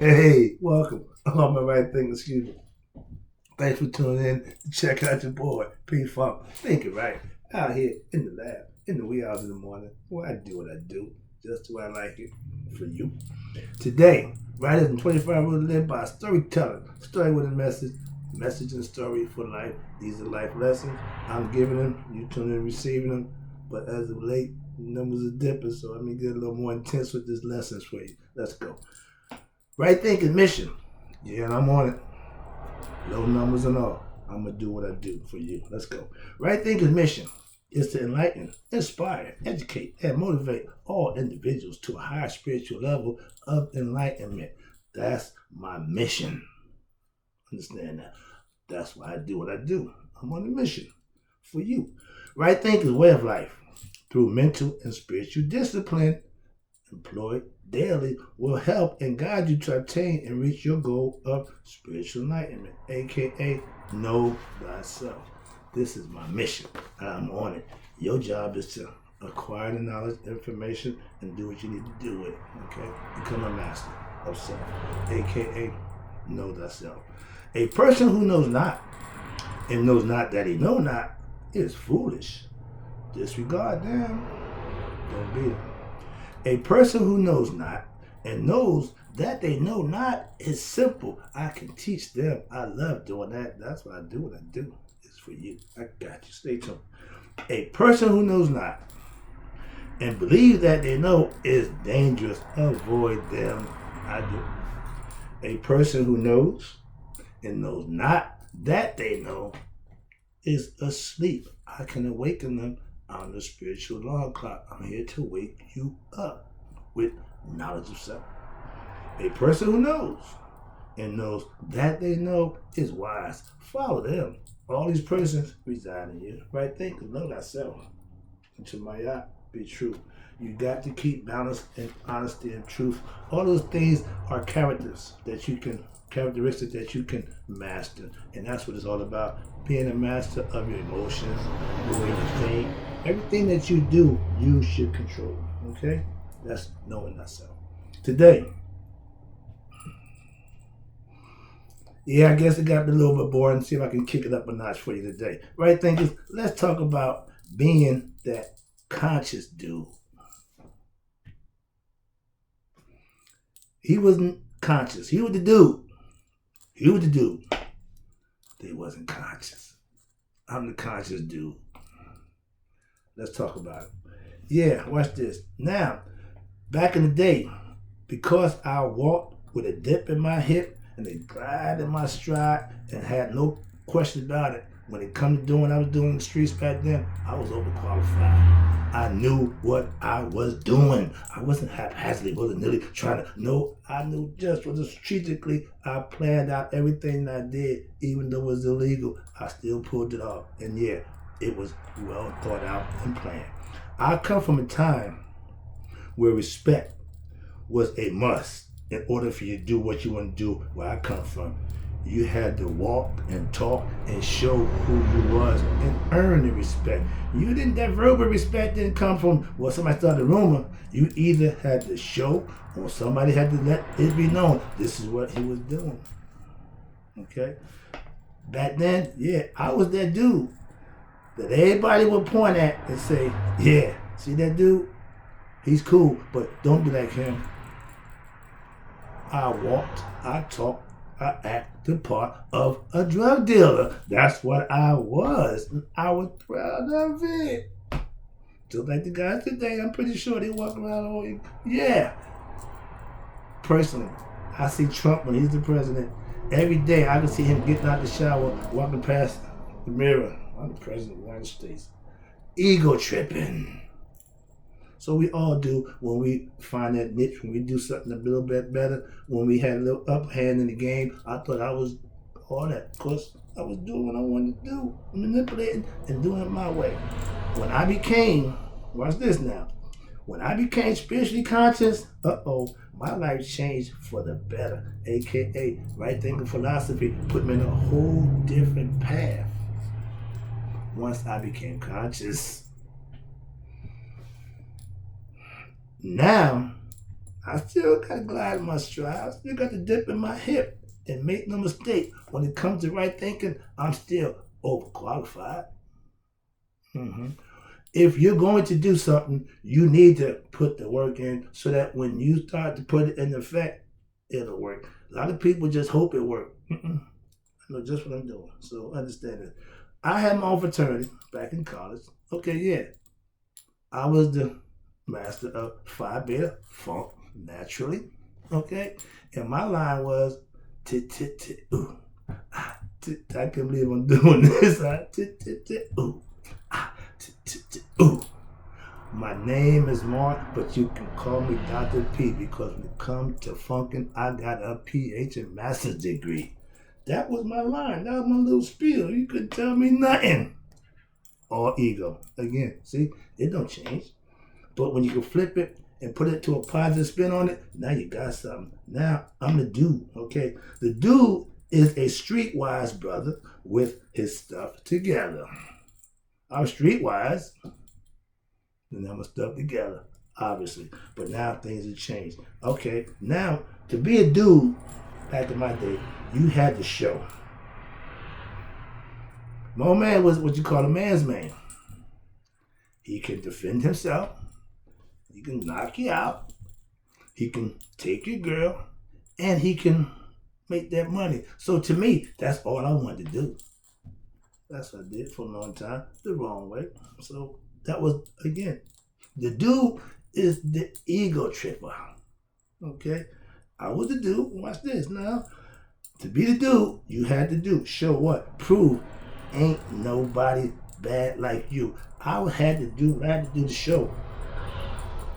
Hey, welcome. I'm on my right thing, excuse me. Thanks for tuning in to check out your boy, P Funk. Thinking right. Out here in the lab, in the wee hours of the morning, where I do what I do, just the way I like it, for you. Today, writers in 25 Rules Live by Storytelling. Story with a message and story for life. These are life lessons. I'm giving them, you tuning in, receiving them. But as of late, numbers are dipping, so let me get a little more intense with these lessons for you. Let's go. Right thinking mission. Yeah, and I'm on it. Low numbers and all. I'm going to do what I do for you. Let's go. Right thinking mission is to enlighten, inspire, educate, and motivate all individuals to a higher spiritual level of enlightenment. That's my mission. Understand that? That's why I do what I do. I'm on a mission for you. Right thinking is a way of life through mental and spiritual discipline employed daily will help and guide you to attain and reach your goal of spiritual enlightenment, aka know thyself. This is my mission, and I'm on it. Your job is to acquire the knowledge, information, and do what you need to do with it. Okay? Become a master of self, aka know thyself. A person who knows not and knows not that he know not is foolish. Disregard them. Don't be them. A person who knows not and knows that they know not is simple. I can teach them. I love doing that. That's why I do what I do. It's for you. I got you. Stay tuned. A person who knows not and believes that they know is dangerous. Avoid them. I do. A person who knows and knows not that they know is asleep. I can awaken them on the spiritual alarm clock. I'm here to wake you up with knowledge of self. A person who knows and knows that they know is wise. Follow them. All these persons reside in you. Right? Think, know thyself. Until my be true. You got to keep balance and honesty and truth. All those things are characteristics that you can master. And that's what it's all about. Being a master of your emotions, the way you think. Everything that you do, you should control. Okay? That's knowing thyself. Today, yeah, I guess it got a little bit boring. See if I can kick it up a notch for you today. Right, thinkers? Let's talk about being that conscious dude. He wasn't conscious. He was the dude. He was the dude. They wasn't conscious. I'm the conscious dude. Let's talk about it. Yeah, watch this. Now, back in the day, because I walked with a dip in my hip and a glide in my stride and had no question about it, when it come to doing what I was doing in the streets back then, I was overqualified. I knew what I was doing. I wasn't haphazardly, willy-nilly trying to. No, I knew just what strategically I planned out everything I did, even though it was illegal. I still pulled it off. And yeah, it was well thought out and planned. I come from a time where respect was a must in order for you to do what you want to do. Where I come from, you had to walk and talk and show who you was and earn the respect. You didn't, that verbal respect didn't come from, well, somebody started a rumor. You either had to show or somebody had to let it be known this is what he was doing. Okay? Back then, yeah, I was that dude that everybody would point at and say, yeah, see that dude? He's cool, but don't be like him. I walked, I talked, I act the part of a drug dealer. That's what I was. And I was proud of it. Just like the guys today, I'm pretty sure they walk around all, yeah. Personally, I see Trump when he's the president. Every day I can see him getting out the shower, walking past the mirror. I'm the president of the United States. Ego tripping. So we all do when we find that niche, when we do something a little bit better, when we had a little upper hand in the game. I thought I was all that because I was doing what I wanted to do, manipulating and doing it my way. When I became, watch this now, when I became spiritually conscious, my life changed for the better, aka right thinking philosophy put me in a whole different path. Once I became conscious, now I still got to glide in my stride. I still got to dip in my hip. And make no mistake, when it comes to right thinking, I'm still overqualified. Mm-hmm. If you're going to do something, you need to put the work in so that when you start to put it in effect, it'll work. A lot of people just hope it works. I know just what I'm doing. So understand it. I had my own fraternity back in college. Okay, yeah. I was the master of Phi Beta Funk naturally. Okay. And my line was ooh. I can't believe I'm doing this. Ooh. Ooh. My name is Mark, but you can call me Dr. P because when it comes to funkin', I got a PH and master's degree. That was my line. That was my little spiel. You couldn't tell me nothing. All ego. Again, see, it don't change. But when you can flip it and put it to a positive spin on it, now you got something. Now I'm the dude, okay? The dude is a streetwise brother with his stuff together. I'm streetwise, and I'm stuff together, obviously. But now things have changed. Okay, now to be a dude, back in my day, you had to show. My old man was what you call a man's man. He can defend himself. He can knock you out. He can take your girl. And he can make that money. So to me, that's all I wanted to do. That's what I did for a long time, the wrong way. So that was, again, the dude is the ego tripper. Okay? I was the dude. Watch this now. To be the dude, you had to do. Show what? Prove ain't nobody bad like you. I had to do the show.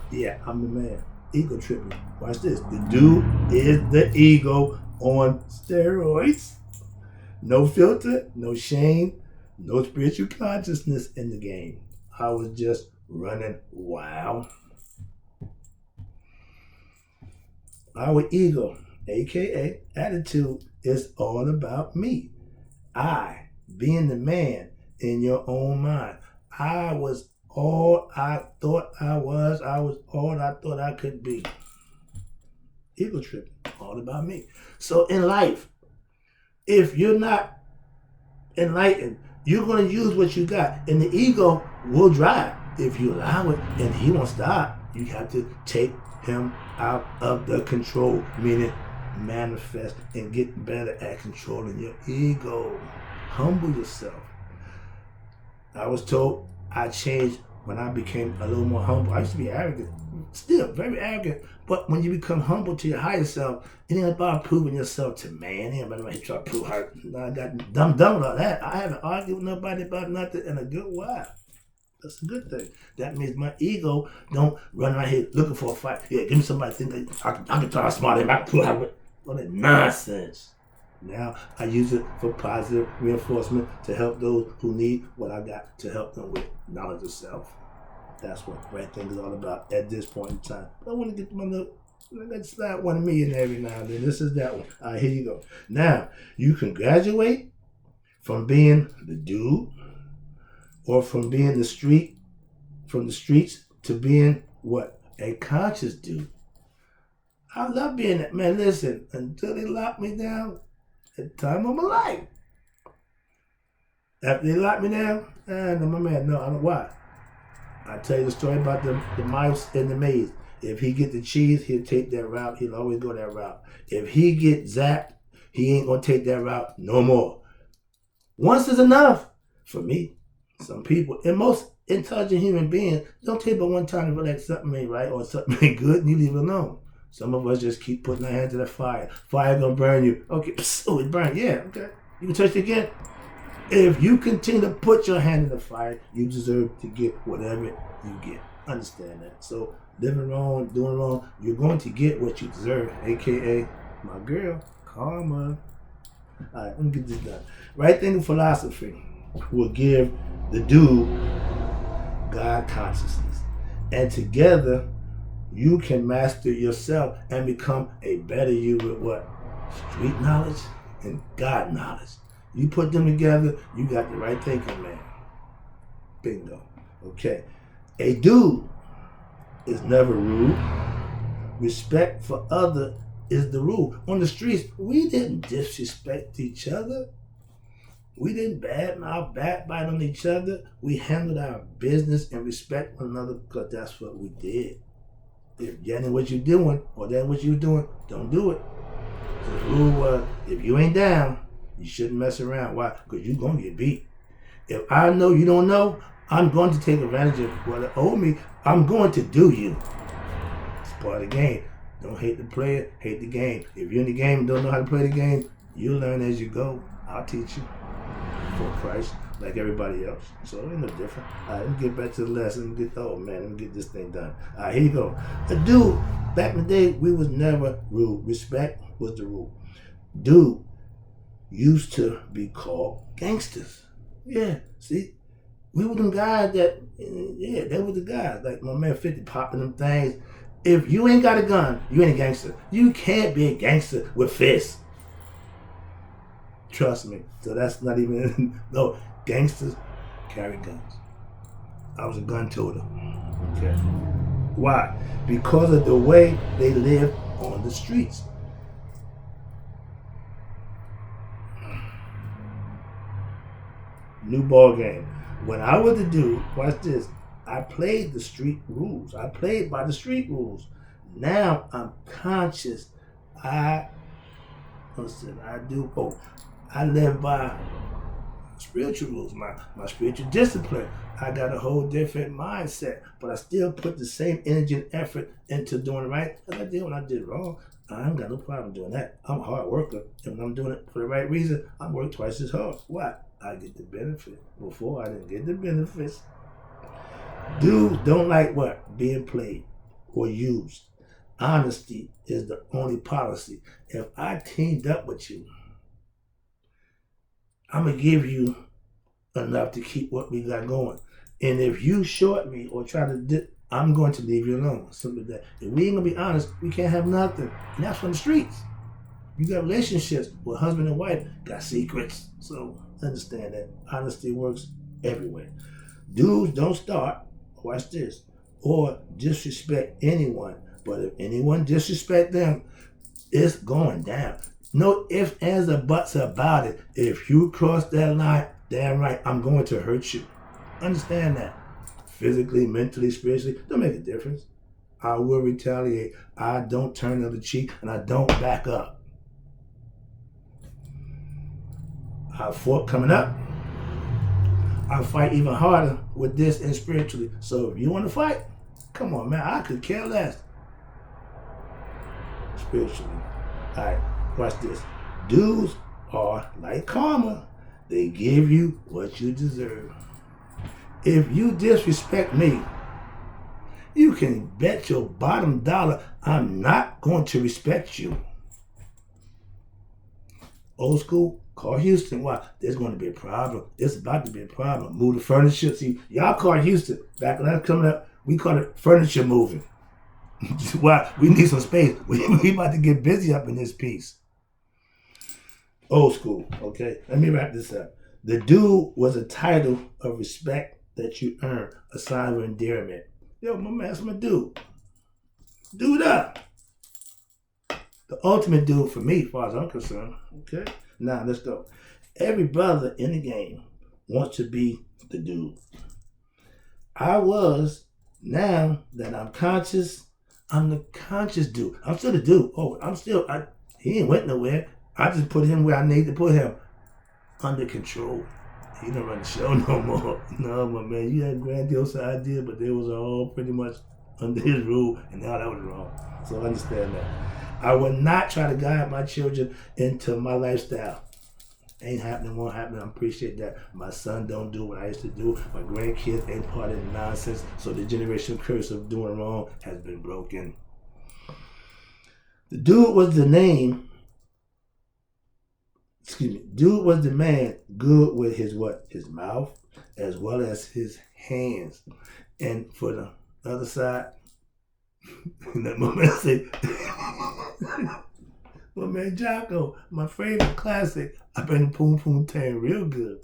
Yeah, I'm the man. Ego tripping. Watch this. The dude is the ego on steroids. No filter, no shame, no spiritual consciousness in the game. I was just running wild. Our ego, aka attitude, is all about me. I, being the man in your own mind. I was all I thought I was. I was all I thought I could be. Ego tripping, all about me. So in life, if you're not enlightened, you're going to use what you got. And the ego will drive if you allow it, and he won't stop. You have to take him out of the control, meaning manifest and get better at controlling your ego. Humble yourself. I was told I changed when I became a little more humble. I used to be arrogant, still very arrogant. But when you become humble to your higher self, it ain't about proving yourself to man. It ain't about trying to prove her. I got dumb with all that. I haven't argued with nobody about nothing in a good while. That's a good thing. That means my ego don't run around here looking for a fight. Yeah, give me somebody think that I can try to smart him. I can prove how. All that nonsense. Now I use it for positive reinforcement to help those who need what I got to help them with knowledge of self. That's what right thing is all about at this point in time. But I want to get my little, I got to slide one of me in every now and then. This is that one. All right, here you go. Now, you can graduate from being the dude or from being from the streets to being what? A conscious dude. I love being that. Man, listen, until they lock me down, at the time of my life. After they lock me down, no, my man, no, I don't know why. I tell you the story about the mouse in the maze. If he get the cheese, he'll take that route. He'll always go that route. If he get zapped, he ain't gonna take that route no more. Once is enough for me. Some people, and most intelligent human beings, don't take but one time to realize something ain't right or something ain't good, and you leave it alone. Some of us just keep putting our hands to the fire. Fire gonna burn you. Okay, oh, it burned. Yeah, okay. You can touch it again. If you continue to put your hand in the fire, you deserve to get whatever you get. Understand that. So living wrong, doing wrong, you're going to get what you deserve, aka my girl, karma. All right, let me get this done. Right thinking philosophy will give the dude God consciousness. And together, you can master yourself and become a better you with what? Street knowledge and God knowledge. You put them together, you got the right thinking, man. Bingo. Okay. A dude is never rude Respect for other is the rule. On the streets, we didn't disrespect each other. We didn't backbite on each other. We handled our business and respect one another because that's what we did. If that ain't what you're doing or that ain't what you're doing, don't do it. So the rule was, if you ain't down, you shouldn't mess around. Why? Because you're going to get beat. If I know you don't know, I'm going to take advantage of what you owe me. I'm going to do you. It's part of the game. Don't hate the player, hate the game. If you're in the game and don't know how to play the game, you learn as you go. I'll teach you for a price, like everybody else. So it ain't no different. All right, let me get back to the lesson. Let me get this thing done. All right, here you go. A dude, back in the day, we was never rude. Respect was the rule. Dude used to be called gangsters. Yeah, see? We were them guys that, they were the guys. Like my man 50 popping them things. If you ain't got a gun, you ain't a gangster. You can't be a gangster with fists. Trust me. So that's not even, no, gangsters carry guns. I was a gun toter. Okay. Why? Because of the way they live on the streets. New ball game. When I was a dude, watch this, I played the street rules. I played by the street rules. Now I'm conscious. I live by spiritual rules, my spiritual discipline. I got a whole different mindset, but I still put the same energy and effort into doing right as I did when I did wrong. I ain't got no problem doing that. I'm a hard worker, and when I'm doing it for the right reason, I work twice as hard. Why? I get the benefit. Before, I didn't get the benefits. Dudes don't like what? Being played or used. Honesty is the only policy. If I teamed up with you, I'm going to give you enough to keep what we got going. And if you short me or try to I'm going to leave you alone. Simple as that. If we ain't going to be honest, we can't have nothing. And that's from the streets. You got relationships with husband and wife, got secrets. So understand that honesty works everywhere. Dudes don't start, watch this, or disrespect anyone. But if anyone disrespect them, it's going down. No ifs, ands, or buts about it. If you cross that line, damn right, I'm going to hurt you. Understand that. Physically, mentally, spiritually, don't make a difference. I will retaliate. I don't turn the other cheek, and I don't back up. I fought coming up. I'll fight even harder with this and spiritually. So if you want to fight, come on, man. I could care less. Spiritually. All right, watch this. Dudes are like karma. They give you what you deserve. If you disrespect me, you can bet your bottom dollar I'm not going to respect you. Old school, call Houston. Why? There's going to be a problem. There's about to be a problem. Move the furniture. See, y'all call Houston. Back when I was coming up, we called it furniture moving. Why? We need some space. We about to get busy up in this piece. Old school, okay? Let me wrap this up. The dude was a title of respect that you earn, a sign of endearment. Yo, my man, that's my dude. Dude up. The ultimate dude for me, as far as I'm concerned. Okay? Now, let's go. Every brother in the game wants to be the dude. I was. Now that I'm conscious, I'm the conscious dude. I'm still the dude. He ain't went nowhere. I just put him where I need to put him. Under control. He don't run the show no more. No, my man, you had a grandiose idea, but they was all pretty much under his rule, and now that was wrong. So understand that. I will not try to guide my children into my lifestyle. Ain't happening, won't happen. I appreciate that. My son don't do what I used to do. My grandkids ain't part of the nonsense. So the generational curse of doing wrong has been broken. The dude was the name. Dude was the man good with his what? His mouth as well as his hands. And for the other side, let my man say, my man Jocko, my favorite classic, I been the Poom Poom Tang real good.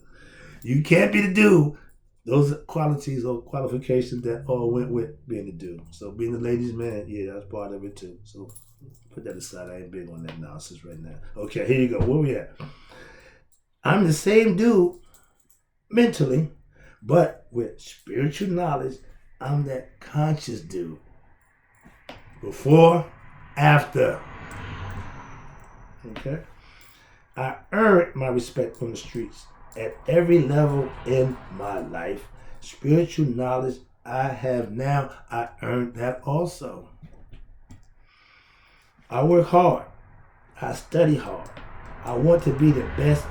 You can't be the dude Those qualities or qualifications that all went with being a dude. So being a ladies' man, yeah, that's part of it too. So put that aside. I ain't big on that nonsense right now. Okay, here you go. Where we at? I'm the same dude mentally, but with spiritual knowledge, I'm that conscious dude. Before, after. Okay? I earned my respect from the streets at every level in my life. Spiritual knowledge I have now, I earned that also. I work hard. I study hard. I want to be the best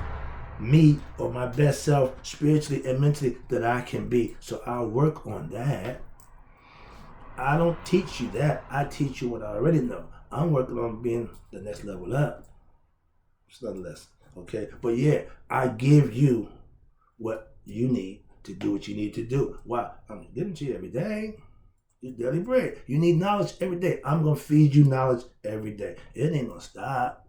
me or my best self spiritually and mentally that I can be. So I'll work on that. I don't teach you that. I teach you what I already know. I'm working on being the next level up. It's not less. Okay? But yeah, I give you what you need to do what you need to do. Why? I'm giving to you every day. Your daily bread. You need knowledge every day. I'm going to feed you knowledge every day. It ain't going to stop.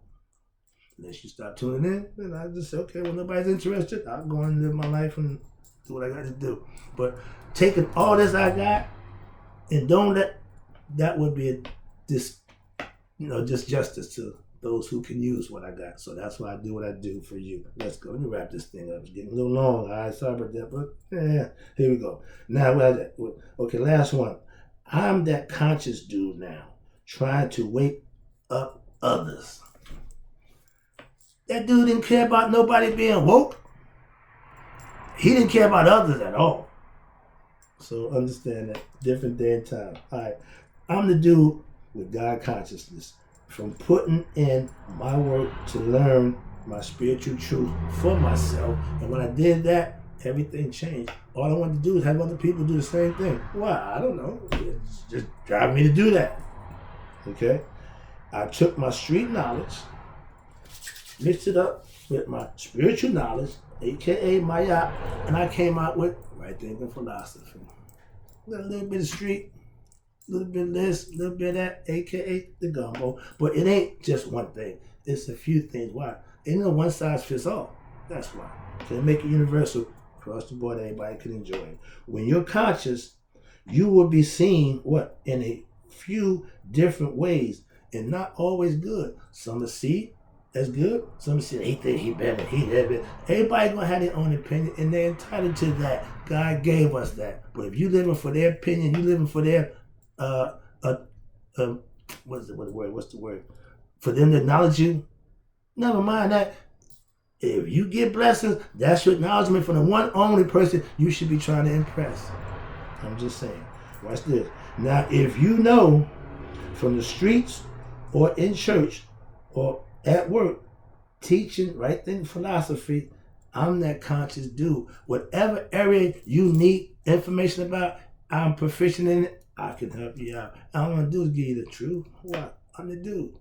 Unless you stop tuning in, then I just say, okay, well, nobody's interested. I'll go and live my life and do what I got to do. But taking all this I got and don't let, that would be just justice to those who can use what I got. So that's why I do what I do for you. Let's go. Let me wrap this thing up. It's getting a little long. All right, sorry about that, but yeah, here we go. Now, okay, last one. I'm that conscious dude now, trying to wake up others. That dude didn't care about nobody being woke. He didn't care about others at all. So understand that. Different day and time. All right. I'm the dude with God consciousness. From putting in my work to learn my spiritual truth for myself. And when I did that, everything changed. All I wanted to do is have other people do the same thing. Why? I don't know. It's just driving me to do that. Okay? I took my street knowledge, mixed it up with my spiritual knowledge, aka Maya, and I came out with right thinking philosophy. A little bit of street, a little bit of this, a little bit of that, aka the gumbo. But it ain't just one thing. It's a few things. Why? Ain't no one size fits all. That's why. To make it universal, across the board, everybody can enjoy it. When you're conscious, you will be seen in a few different ways, and not always good. Some will see as good. Some say he think he better, he that better. Everybody gonna have their own opinion, and they're entitled to that. God gave us that. But if you living for their opinion, you living for their what's the word? For them to acknowledge you. Never mind that. If you get blessings, that's your acknowledgement from the one only person you should be trying to impress. I'm just saying. Watch this. Now, if you know from the streets or in church or at work, teaching right thing philosophy, I'm that conscious dude. Whatever area you need information about, I'm proficient in it. I can help you out. All I'm gonna do is give you the truth. What? I'm the dude.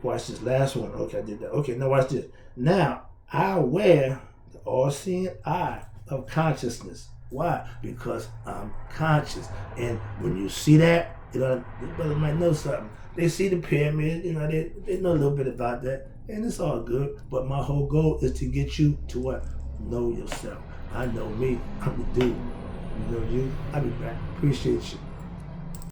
Watch this last one. Okay, I did that. Okay, now watch this. Now, I wear the all-seeing eye of consciousness. Why? Because I'm conscious. And when you see that, the brother might know something. They see the pyramid, they know a little bit about that. And it's all good. But my whole goal is to get you to what? Know yourself. I know me. I'm the dude. You know you. I'll be back. Appreciate you.